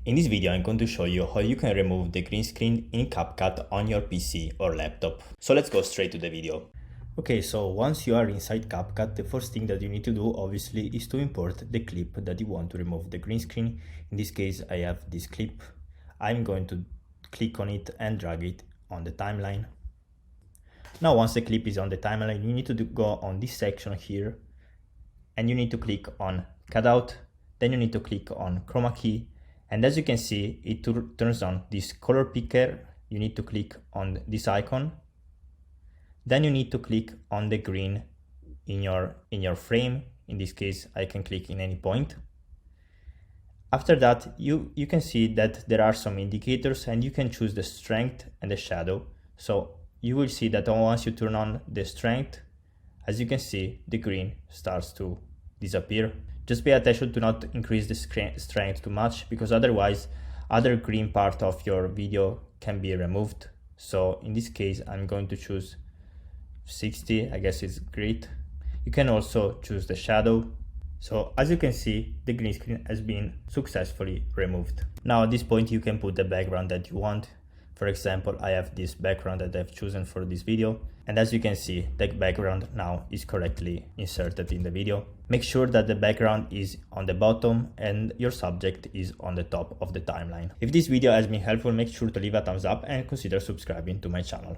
In this video, I'm going to show you how you can remove the green screen in Capcut on your PC or laptop. So let's go straight to the video. Okay, so once you are inside Capcut, the first thing that you need to do obviously is to import the clip that you want to remove the green screen. In this case, I have this clip. I'm going to click on it and drag it on the timeline. Now, once the clip is on the timeline, you need to go on this section here and you need to click on cutout. Then you need to click on Chroma Key. And as you can see, it turns on this color picker. You need to click on this icon. Then you need to click on the green in your frame. In this case, I can click in any point. After that, you can see that there are some indicators and you can choose the strength and the shadow. So you will see that once you turn on the strength, as you can see, the green starts to disappear. Just pay attention to not increase the strength too much, because otherwise other green part of your video can be removed. So in this case, I'm going to choose 60, I guess it's great. You can also choose the shadow. So as you can see, the green screen has been successfully removed. Now at this point, you can put the background that you want. For example, I have this background that I've chosen for this video. And as you can see, the background now is correctly inserted in the video. Make sure that the background is on the bottom and your subject is on the top of the timeline. If this video has been helpful, make sure to leave a thumbs up and consider subscribing to my channel.